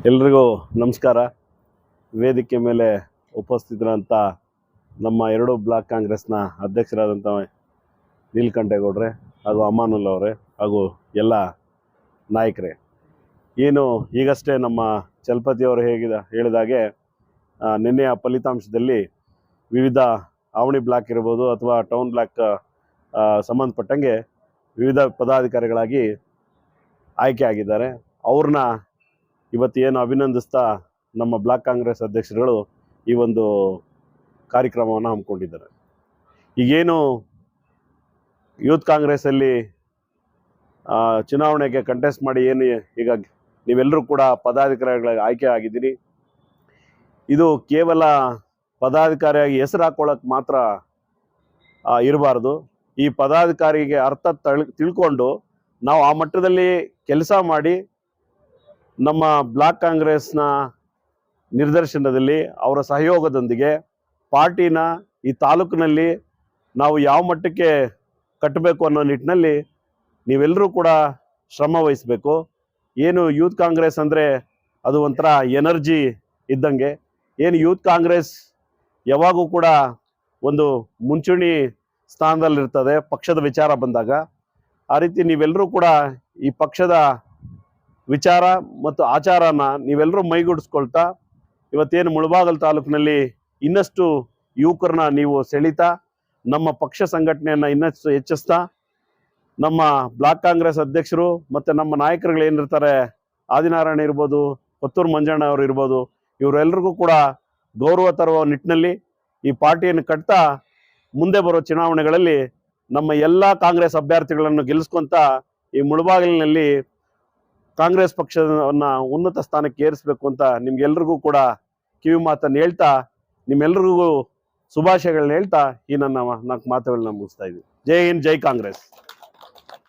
ಎಲ್ರಿಗೂ ನಮಸ್ಕಾರ. ವೇದಿಕೆ ಮೇಲೆ ಉಪಸ್ಥಿತರಂಥ ನಮ್ಮ ಎರಡು ಬ್ಲಾಕ್ ಕಾಂಗ್ರೆಸ್ನ ಅಧ್ಯಕ್ಷರಾದಂಥ ನೀಲಕಂಠೇಗೌಡ್ರೆ ಹಾಗೂ ಅಮಾನುಲ್ ಅವರೇ ಹಾಗೂ ಎಲ್ಲ ನಾಯಕರೇ, ಏನು ಈಗಷ್ಟೇ ನಮ್ಮ ಚಲಪತಿಯವರು ಹೇಳಿದಾಗೆ ನಿನ್ನೆಯ ಫಲಿತಾಂಶದಲ್ಲಿ ವಿವಿಧ ಆವಣಿ ಬ್ಲಾಕ್ ಇರ್ಬೋದು ಅಥವಾ ಟೌನ್ ಬ್ಲಾಕ್ ಸಂಬಂಧಪಟ್ಟಂಗೆ ವಿವಿಧ ಪದಾಧಿಕಾರಿಗಳಾಗಿ ಆಯ್ಕೆ ಆಗಿದ್ದಾರೆ. ಅವ್ರನ್ನ ಇವತ್ತೇನು ಅಭಿನಂದಿಸ್ತಾ ನಮ್ಮ ಬ್ಲಾಕ್ ಕಾಂಗ್ರೆಸ್ ಅಧ್ಯಕ್ಷರುಗಳು ಈ ಒಂದು ಕಾರ್ಯಕ್ರಮವನ್ನು ಹಮ್ಮಿಕೊಂಡಿದ್ದಾರೆ. ಈಗೇನು ಯೂತ್ ಕಾಂಗ್ರೆಸ್ಸಲ್ಲಿ ಚುನಾವಣೆಗೆ ಕಂಟೆಸ್ಟ್ ಮಾಡಿ ಏನು ಈಗ ನೀವೆಲ್ಲರೂ ಕೂಡ ಪದಾಧಿಕಾರಿಗಳಾಗಿ ಆಯ್ಕೆ ಆಗಿದ್ದೀರಿ. ಇದು ಕೇವಲ ಪದಾಧಿಕಾರಿಯಾಗಿ ಹೆಸರು ಹಾಕೊಳ್ಳೋಕೆ ಮಾತ್ರ ಇರಬಾರ್ದು. ಈ ಪದಾಧಿಕಾರಿಗೆ ಅರ್ಥ ತಿಳ್ಕೊಂಡು ನಾವು ಆ ಮಟ್ಟದಲ್ಲಿ ಕೆಲಸ ಮಾಡಿ ನಮ್ಮ ಬ್ಲಾಕ್ ಕಾಂಗ್ರೆಸ್ನ ನಿರ್ದೇಶನದಲ್ಲಿ ಅವರ ಸಹಯೋಗದೊಂದಿಗೆ ಪಾರ್ಟಿನ ಈ ತಾಲೂಕಿನಲ್ಲಿ ನಾವು ಯಾವ ಮಟ್ಟಕ್ಕೆ ಕಟ್ಟಬೇಕು ಅನ್ನೋ ನಿಟ್ಟಿನಲ್ಲಿ ನೀವೆಲ್ಲರೂ ಕೂಡ ಶ್ರಮ ವಹಿಸಬೇಕು. ಏನು ಯೂತ್ ಕಾಂಗ್ರೆಸ್ ಅಂದರೆ ಅದು ಒಂಥರ ಎನರ್ಜಿ ಇದ್ದಂಗೆ. ಏನು ಯೂತ್ ಕಾಂಗ್ರೆಸ್ ಯಾವಾಗೂ ಕೂಡ ಒಂದು ಮುಂಚೂಣಿ ಸ್ಥಾನದಲ್ಲಿರ್ತದೆ ಪಕ್ಷದ ವಿಚಾರ ಬಂದಾಗ. ಆ ರೀತಿ ನೀವೆಲ್ಲರೂ ಕೂಡ ಈ ಪಕ್ಷದ ವಿಚಾರ ಮತ್ತು ಆಚಾರನ ನೀವೆಲ್ಲರೂ ಮೈಗೂಡಿಸ್ಕೊಳ್ತಾ ಇವತ್ತೇನು ಮುಳಬಾಗಿಲು ತಾಲೂಕಿನಲ್ಲಿ ಇನ್ನಷ್ಟು ಯುವಕರನ್ನ ನೀವು ಸೆಳೀತಾ ನಮ್ಮ ಪಕ್ಷ ಸಂಘಟನೆಯನ್ನು ಇನ್ನಷ್ಟು ಹೆಚ್ಚಿಸ್ತಾ ನಮ್ಮ ಬ್ಲಾಕ್ ಕಾಂಗ್ರೆಸ್ ಅಧ್ಯಕ್ಷರು ಮತ್ತು ನಮ್ಮ ನಾಯಕರುಗಳು ಏನಿರ್ತಾರೆ, ಆದಿನಾರಾಯಣ ಇರ್ಬೋದು, ಪುತ್ತೂರು ಮಂಜಣ್ಣ ಅವರು ಇರ್ಬೋದು, ಇವರೆಲ್ಲರಿಗೂ ಕೂಡ ಗೌರವ ತರುವ ನಿಟ್ಟಿನಲ್ಲಿ ಈ ಪಾರ್ಟಿಯನ್ನು ಕಟ್ತಾ ಮುಂದೆ ಬರೋ ಚುನಾವಣೆಗಳಲ್ಲಿ ನಮ್ಮ ಎಲ್ಲ ಕಾಂಗ್ರೆಸ್ ಅಭ್ಯರ್ಥಿಗಳನ್ನು ಗೆಲ್ಲಿಸ್ಕೊಂತ ಈ ಮುಳಬಾಗಿಲಿನಲ್ಲಿ ಕಾಂಗ್ರೆಸ್ ಪಕ್ಷವನ್ನು ಉನ್ನತ ಸ್ಥಾನಕ್ಕೆ ಏರಿಸಬೇಕು ಅಂತ ನಿಮ್ಗೆಲ್ರಿಗೂ ಕೂಡ ಕಿವಿ ಮಾತನ್ನು ಹೇಳ್ತಾ ನಿಮ್ಮೆಲ್ಲರಿಗೂ ಶುಭಾಶಯಗಳನ್ನ ಹೇಳ್ತಾ ಈ ನನ್ನ 4 ಮಾತುಗಳನ್ನ ಮುಗಿಸ್ತಾ ಇದ್ದೀನಿ. ಜೈ ಹಿಂದ್, ಜೈ ಕಾಂಗ್ರೆಸ್.